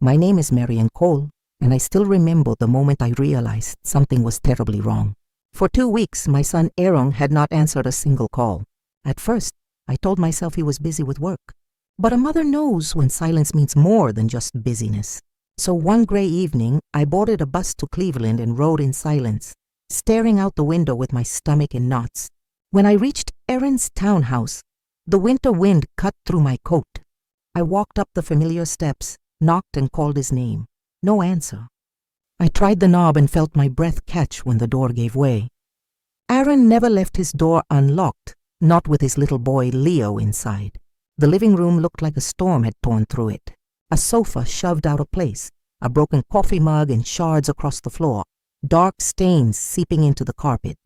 My name is Marian Cole, and I still remember the moment I realized something was terribly wrong. For 2 weeks, my son Aaron had not answered a single call. At first, I told myself he was busy with work. But a mother knows when silence means more than just busyness. So one gray evening, I boarded a bus to Cleveland and rode in silence, staring out the window with my stomach in knots. When I reached Aaron's townhouse, the winter wind cut through my coat. I walked up the familiar steps, knocked and called his name. No answer. I tried the knob and felt my breath catch when the door gave way. Aaron never left his door unlocked, not with his little boy Leo inside. The living room looked like a storm had torn through it. A sofa shoved out of place, a broken coffee mug and shards across the floor, dark stains seeping into the carpet.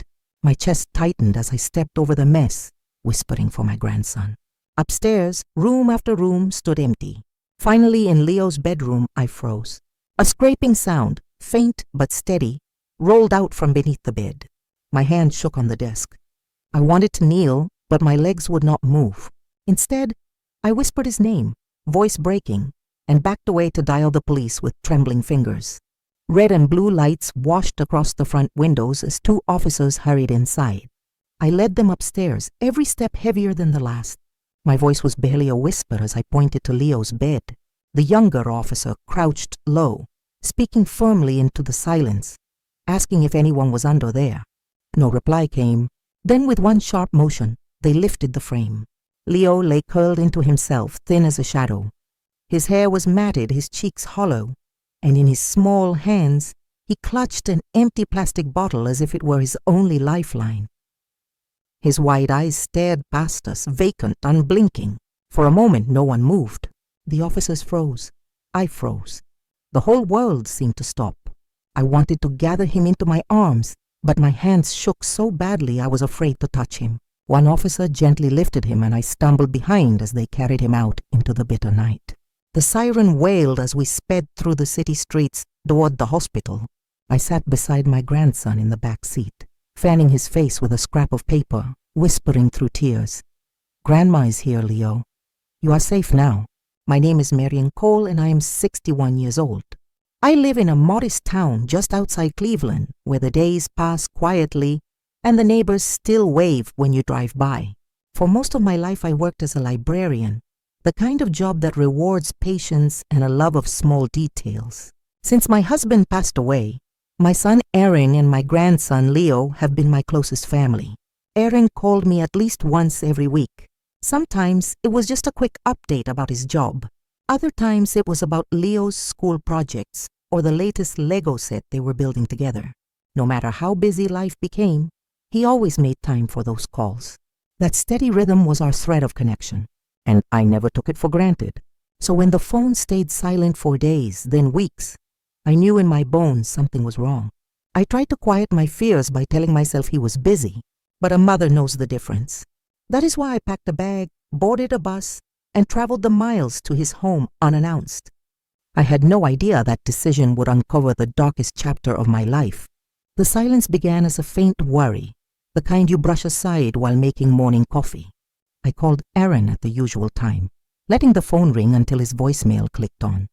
My chest tightened as I stepped over the mess, whispering for my grandson. Upstairs, room after room stood empty. Finally, in Leo's bedroom, I froze. A scraping sound, faint but steady, rolled out from beneath the bed. My hand shook on the desk. I wanted to kneel, but my legs would not move. Instead, I whispered his name, voice breaking, and backed away to dial the police with trembling fingers. Red and blue lights washed across the front windows as 2 officers hurried inside. I led them upstairs, every step heavier than the last. My voice was barely a whisper as I pointed to Leo's bed. The younger officer crouched low, speaking firmly into the silence, asking if anyone was under there. No reply came. Then with one sharp motion, they lifted the frame. Leo lay curled into himself, thin as a shadow. His hair was matted, his cheeks hollow, and in his small hands he clutched an empty plastic bottle as if it were his only lifeline. His wide eyes stared past us, vacant, unblinking. For a moment no one moved. The officers froze. I froze. The whole world seemed to stop. I wanted to gather him into my arms, but my hands shook so badly I was afraid to touch him. One officer gently lifted him and I stumbled behind as they carried him out into the bitter night. The siren wailed as we sped through the city streets toward the hospital. I sat beside my grandson in the back seat, fanning his face with a scrap of paper, whispering through tears. "Grandma is here, Leo. You are safe now. My name is Marian Cole and I am 61 years old. I live in a modest town just outside Cleveland where the days pass quietly and the neighbors still wave when you drive by. For most of my life I worked as a librarian, the kind of job that rewards patience and a love of small details. Since my husband passed away, my son Aaron and my grandson Leo have been my closest family. Aaron called me at least once every week. Sometimes it was just a quick update about his job. Other times it was about Leo's school projects or the latest Lego set they were building together. No matter how busy life became, he always made time for those calls. That steady rhythm was our thread of connection, and I never took it for granted. So when the phone stayed silent for days, then weeks, I knew in my bones something was wrong. I tried to quiet my fears by telling myself he was busy, but a mother knows the difference. That is why I packed a bag, boarded a bus, and traveled the miles to his home unannounced. I had no idea that decision would uncover the darkest chapter of my life. The silence began as a faint worry, the kind you brush aside while making morning coffee. I called Aaron at the usual time, letting the phone ring until his voicemail clicked on.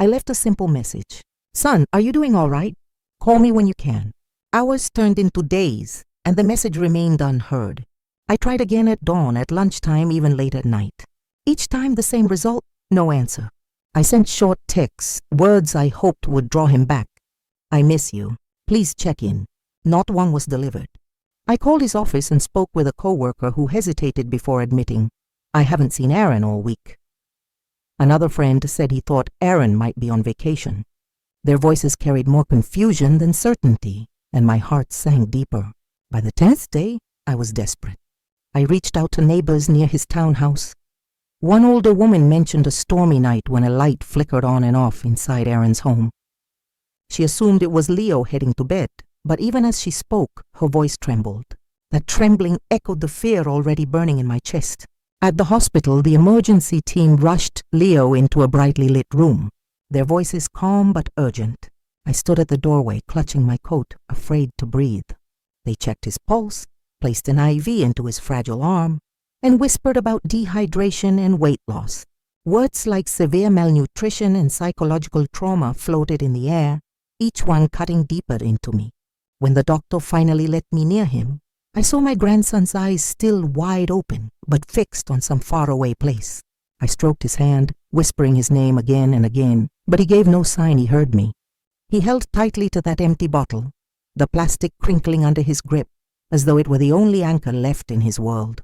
I left a simple message. "Son, are you doing all right? Call me when you can." Hours turned into days, and the message remained unheard. I tried again at dawn, at lunchtime, even late at night. Each time the same result, no answer. I sent short texts, words I hoped would draw him back. "I miss you. Please check in." Not one was delivered. I called his office and spoke with a coworker who hesitated before admitting, "I haven't seen Aaron all week." Another friend said he thought Aaron might be on vacation. Their voices carried more confusion than certainty, and my heart sank deeper. By the 10th day, I was desperate. I reached out to neighbors near his townhouse. One older woman mentioned a stormy night when a light flickered on and off inside Aaron's home. She assumed it was Leo heading to bed, but even as she spoke, her voice trembled. That trembling echoed the fear already burning in my chest. At the hospital, the emergency team rushed Leo into a brightly lit room, their voices calm but urgent. I stood at the doorway, clutching my coat, afraid to breathe. They checked his pulse, placed an IV into his fragile arm, and whispered about dehydration and weight loss. Words like severe malnutrition and psychological trauma floated in the air, each one cutting deeper into me. When the doctor finally let me near him, I saw my grandson's eyes still wide open, but fixed on some faraway place. I stroked his hand, whispering his name again and again, but he gave no sign he heard me. He held tightly to that empty bottle, the plastic crinkling under his grip, as though it were the only anchor left in his world.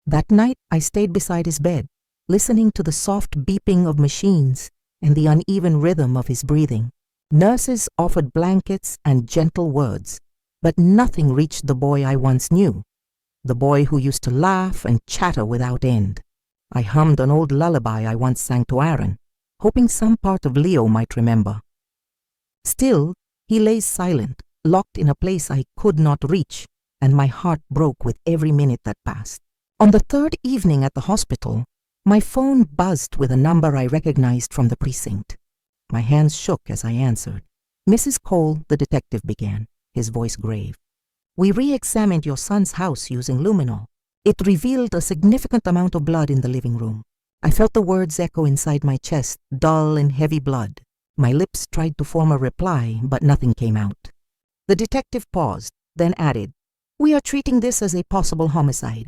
That night I stayed beside his bed, listening to the soft beeping of machines and the uneven rhythm of his breathing. Nurses offered blankets and gentle words, but nothing reached the boy I once knew, the boy who used to laugh and chatter without end. I hummed an old lullaby I once sang to Aaron, hoping some part of Leo might remember. Still, he lay silent, locked in a place I could not reach, and my heart broke with every minute that passed. On the third evening at the hospital, my phone buzzed with a number I recognized from the precinct. My hands shook as I answered. "Mrs. Cole," the detective began, his voice grave. "We re-examined your son's house using luminol. It revealed a significant amount of blood in the living room." I felt the words echo inside my chest, dull and heavy blood. My lips tried to form a reply, but nothing came out. The detective paused, then added, "We are treating this as a possible homicide."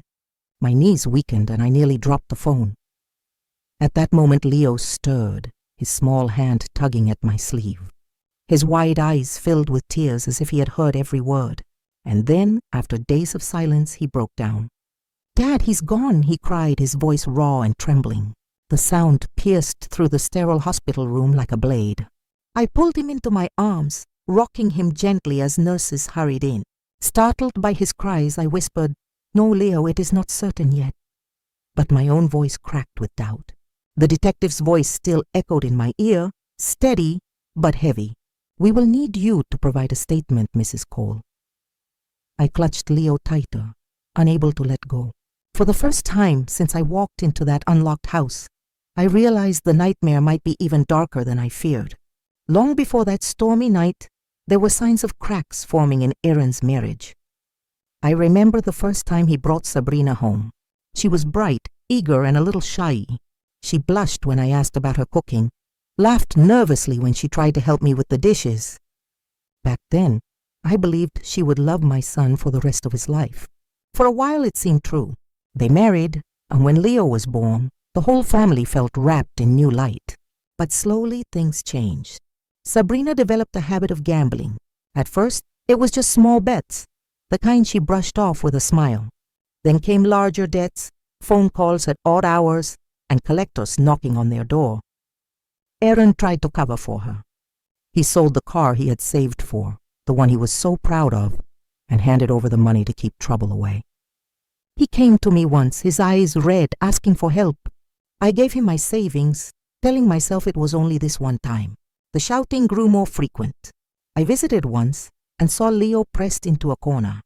My knees weakened and I nearly dropped the phone. At that moment Leo stirred, his small hand tugging at my sleeve. His wide eyes filled with tears as if he had heard every word. And then, after days of silence, he broke down. "Dad, he's gone," he cried, his voice raw and trembling. The sound pierced through the sterile hospital room like a blade. I pulled him into my arms, rocking him gently as nurses hurried in. Startled by his cries, I whispered, "No, Leo, it is not certain yet." But my own voice cracked with doubt. The detective's voice still echoed in my ear, steady but heavy. "We will need you to provide a statement, Mrs. Cole." I clutched Leo tighter, unable to let go. For the first time since I walked into that unlocked house, I realized the nightmare might be even darker than I feared. Long before that stormy night, there were signs of cracks forming in Aaron's marriage. I remember the first time he brought Sabrina home. She was bright, eager, and a little shy. She blushed when I asked about her cooking, laughed nervously when she tried to help me with the dishes. Back then, I believed she would love my son for the rest of his life. For a while it seemed true. They married, and when Leo was born, the whole family felt wrapped in new light. But slowly things changed. Sabrina developed a habit of gambling. At first, it was just small bets, the kind she brushed off with a smile. Then came larger debts, phone calls at odd hours, and collectors knocking on their door. Aaron tried to cover for her. He sold the car he had saved for, the one he was so proud of, and handed over the money to keep trouble away. He came to me once, his eyes red, asking for help. I gave him my savings, telling myself it was only this one time. The shouting grew more frequent. I visited once and saw Leo pressed into a corner,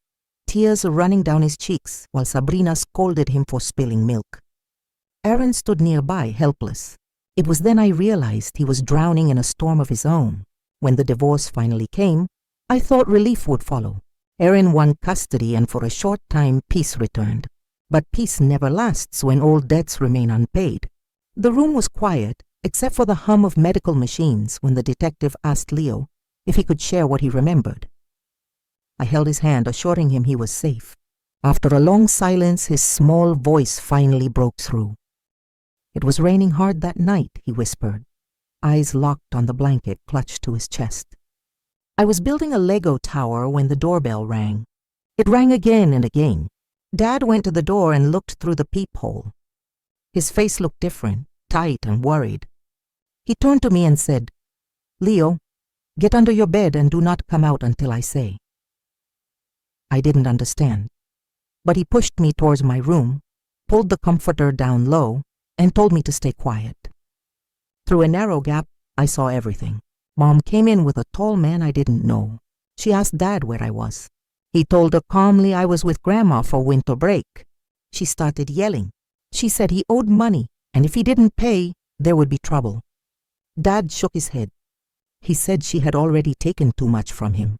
tears running down his cheeks while Sabrina scolded him for spilling milk. Aaron stood nearby, helpless. It was then I realized he was drowning in a storm of his own. When the divorce finally came, I thought relief would follow. Aaron won custody and for a short time peace returned. But peace never lasts when old debts remain unpaid. The room was quiet, except for the hum of medical machines when the detective asked Leo if he could share what he remembered. I held his hand, assuring him he was safe. After a long silence, his small voice finally broke through. "It was raining hard that night," he whispered, eyes locked on the blanket clutched to his chest. "I was building a Lego tower when the doorbell rang. It rang again and again. Dad went to the door and looked through the peephole. His face looked different, tight and worried. He turned to me and said, 'Leo, get under your bed and do not come out until I say.' I didn't understand, but he pushed me towards my room, pulled the comforter down low, and told me to stay quiet. Through a narrow gap, I saw everything. Mom came in with a tall man I didn't know. She asked Dad where I was. He told her calmly I was with Grandma for winter break. She started yelling. She said he owed money, and if he didn't pay, there would be trouble. Dad shook his head. He said she had already taken too much from him.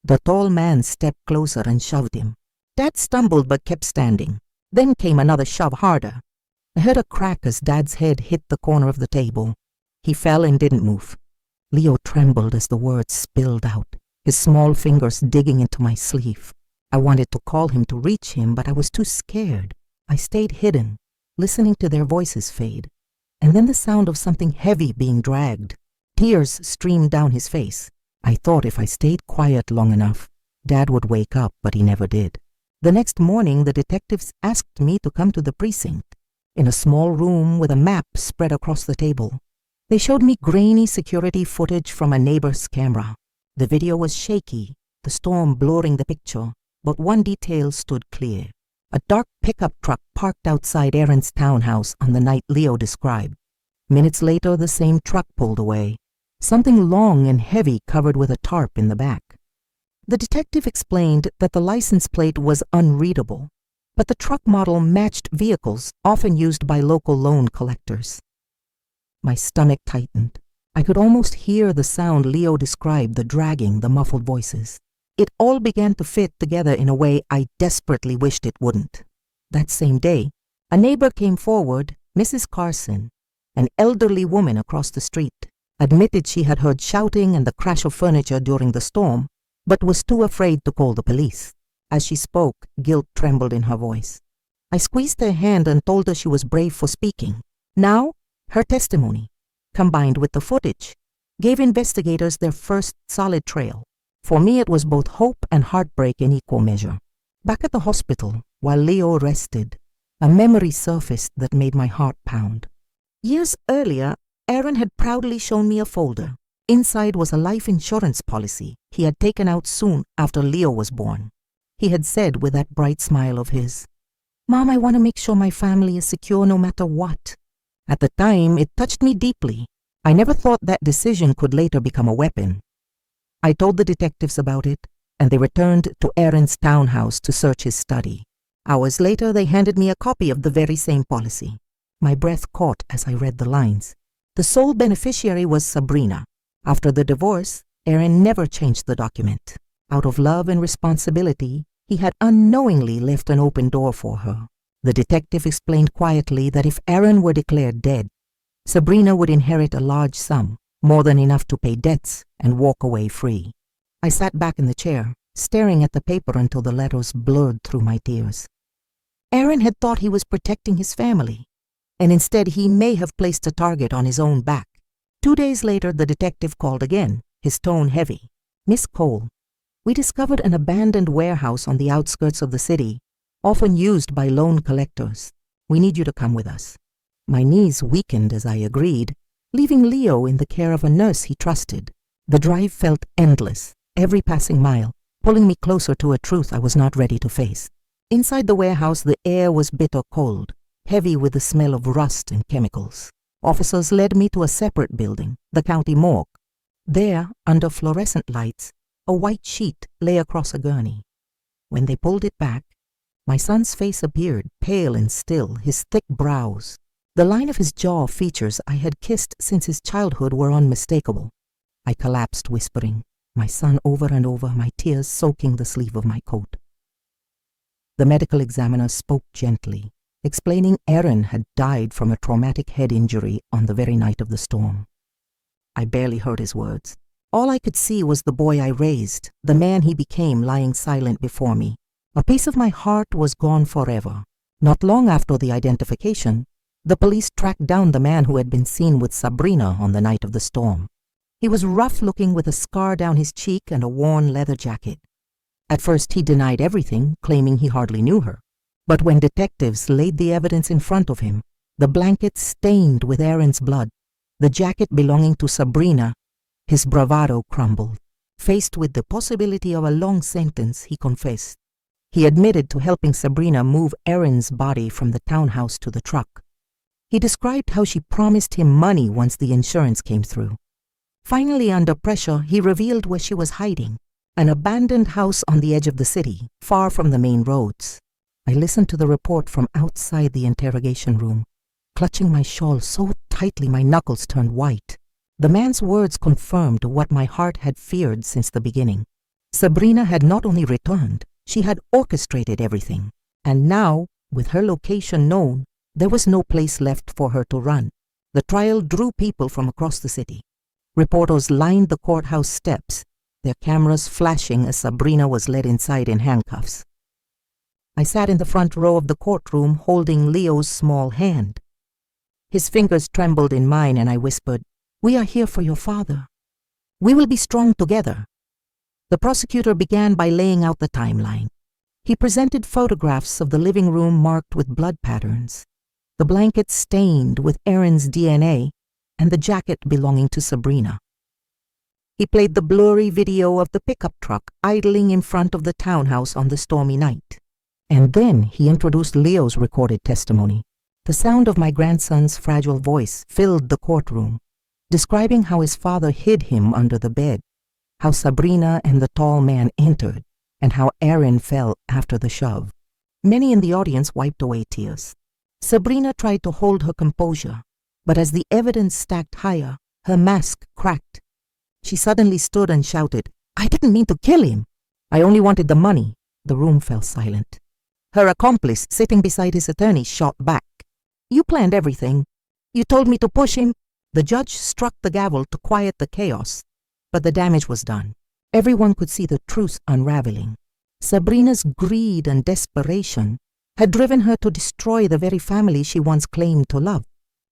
The tall man stepped closer and shoved him. Dad stumbled but kept standing. Then came another shove harder. I heard a crack as Dad's head hit the corner of the table. He fell and didn't move. Leo trembled as the words spilled out, his small fingers digging into my sleeve. I wanted to call him to reach him, but I was too scared. I stayed hidden, listening to their voices fade, and then the sound of something heavy being dragged. Tears streamed down his face. I thought if I stayed quiet long enough, Dad would wake up, but he never did. The next morning, the detectives asked me to come to the precinct, in a small room with a map spread across the table. They showed me grainy security footage from a neighbor's camera. The video was shaky, the storm blurring the picture, but one detail stood clear. A dark pickup truck parked outside Aaron's townhouse on the night Leo described. Minutes later, the same truck pulled away, something long and heavy covered with a tarp in the back. The detective explained that the license plate was unreadable, but the truck model matched vehicles often used by local loan collectors. My stomach tightened. I could almost hear the sound Leo described, the dragging, the muffled voices. It all began to fit together in a way I desperately wished it wouldn't. That same day, a neighbor came forward, Mrs. Carson, an elderly woman across the street, admitted she had heard shouting and the crash of furniture during the storm, but was too afraid to call the police. As she spoke, guilt trembled in her voice. I squeezed her hand and told her she was brave for speaking. Now, her testimony, combined with the footage, gave investigators their first solid trail. For me, it was both hope and heartbreak in equal measure. Back at the hospital, while Leo rested, a memory surfaced that made my heart pound. Years earlier, Aaron had proudly shown me a folder. Inside was a life insurance policy he had taken out soon after Leo was born. He had said with that bright smile of his, "Mom, I want to make sure my family is secure no matter what." At the time, it touched me deeply. I never thought that decision could later become a weapon. I told the detectives about it, and they returned to Aaron's townhouse to search his study. Hours later, they handed me a copy of the very same policy. My breath caught as I read the lines. The sole beneficiary was Sabrina. After the divorce, Aaron never changed the document. Out of love and responsibility, he had unknowingly left an open door for her. The detective explained quietly that if Aaron were declared dead, Sabrina would inherit a large sum, more than enough to pay debts and walk away free. I sat back in the chair, staring at the paper until the letters blurred through my tears. Aaron had thought he was protecting his family, and instead he may have placed a target on his own back. 2 days later, the detective called again, his tone heavy. "Miss Cole, we discovered an abandoned warehouse on the outskirts of the city, often used by loan collectors. We need you to come with us." My knees weakened as I agreed, leaving Leo in the care of a nurse he trusted. The drive felt endless, every passing mile, pulling me closer to a truth I was not ready to face. Inside the warehouse, the air was bitter cold, heavy with the smell of rust and chemicals. Officers led me to a separate building, the county morgue. There, under fluorescent lights, a white sheet lay across a gurney. When they pulled it back, my son's face appeared, pale and still, his thick brows. The line of his jaw features I had kissed since his childhood were unmistakable. I collapsed, whispering, my son over and over, my tears soaking the sleeve of my coat. The medical examiner spoke gently, explaining Aaron had died from a traumatic head injury on the very night of the storm. I barely heard his words. All I could see was the boy I raised, the man he became lying silent before me. A piece of my heart was gone forever. Not long after the identification, the police tracked down the man who had been seen with Sabrina on the night of the storm. He was rough-looking with a scar down his cheek and a worn leather jacket. At first he denied everything, claiming he hardly knew her. But when detectives laid the evidence in front of him, the blanket stained with Aaron's blood, the jacket belonging to Sabrina, his bravado crumbled. Faced with the possibility of a long sentence, he confessed. He admitted to helping Sabrina move Aaron's body from the townhouse to the truck. He described how she promised him money once the insurance came through. Finally, under pressure, he revealed where she was hiding, an abandoned house on the edge of the city, far from the main roads. I listened to the report from outside the interrogation room, clutching my shawl so tightly my knuckles turned white. The man's words confirmed what my heart had feared since the beginning. Sabrina had not only returned, she had orchestrated everything. And now, with her location known, There was no place left for her to run. The trial drew people from across the city. Reporters lined the courthouse steps, their cameras flashing as Sabrina was led inside in handcuffs. I sat in the front row of the courtroom holding Leo's small hand. His fingers trembled in mine and I whispered, "We are here for your father. We will be strong together." The prosecutor began by laying out the timeline. He presented photographs of the living room marked with blood patterns, the blanket stained with Aaron's DNA, and the jacket belonging to Sabrina. He played the blurry video of the pickup truck idling in front of the townhouse on the stormy night. And then he introduced Leo's recorded testimony. The sound of my grandson's fragile voice filled the courtroom, describing how his father hid him under the bed, how Sabrina and the tall man entered, and how Aaron fell after the shove. Many in the audience wiped away tears. Sabrina tried to hold her composure, but as the evidence stacked higher, her mask cracked. She suddenly stood and shouted, "I didn't mean to kill him. I only wanted the money." The room fell silent. Her accomplice, sitting beside his attorney, shot back, "You planned everything. You told me to push him." The judge struck the gavel to quiet the chaos, but the damage was done. Everyone could see the truth unraveling. Sabrina's greed and desperation had driven her to destroy the very family she once claimed to love.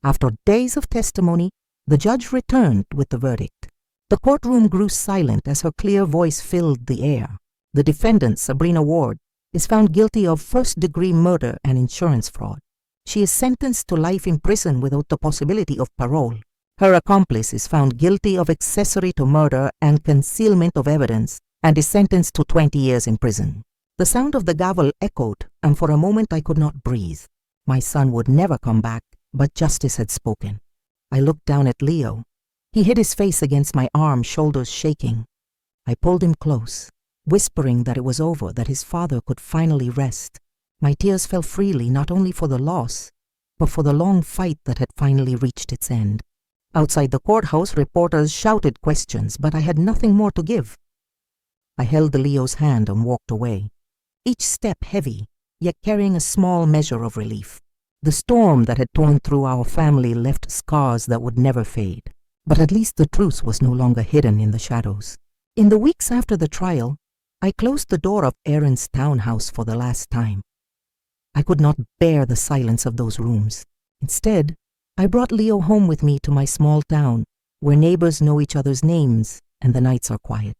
After days of testimony, the judge returned with the verdict. The courtroom grew silent as her clear voice filled the air. The defendant, Sabrina Ward, is found guilty of first-degree murder and insurance fraud. She is sentenced to life in prison without the possibility of parole. Her accomplice is found guilty of accessory to murder and concealment of evidence and is sentenced to 20 years in prison. The sound of the gavel echoed, and for a moment I could not breathe. My son would never come back, but justice had spoken. I looked down at Leo. He hid his face against my arm, shoulders shaking. I pulled him close, whispering that it was over, that his father could finally rest. My tears fell freely, not only for the loss, but for the long fight that had finally reached its end. Outside the courthouse, reporters shouted questions, but I had nothing more to give. I held Leo's hand and walked away, each step heavy, yet carrying a small measure of relief. The storm that had torn through our family left scars that would never fade, but at least the truth was no longer hidden in the shadows. In the weeks after the trial, I closed the door of Aaron's townhouse for the last time. I could not bear the silence of those rooms. Instead, I brought Leo home with me to my small town, where neighbors know each other's names and the nights are quiet.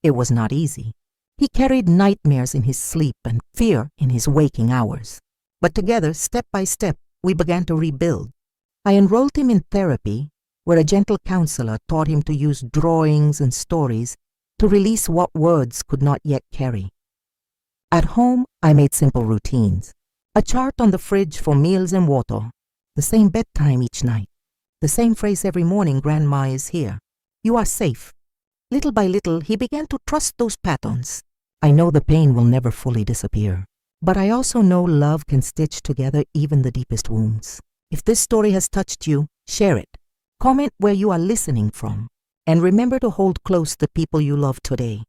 It was not easy. He carried nightmares in his sleep and fear in his waking hours. But together, step by step, we began to rebuild. I enrolled him in therapy, where a gentle counselor taught him to use drawings and stories to release what words could not yet carry. At home, I made simple routines. A chart on the fridge for meals and water, the same bedtime each night, the same phrase every morning, "Grandma is here. You are safe." Little by little, he began to trust those patterns. I know the pain will never fully disappear, but I also know love can stitch together even the deepest wounds. If this story has touched you, share it. Comment where you are listening from, and remember to hold close the people you love today.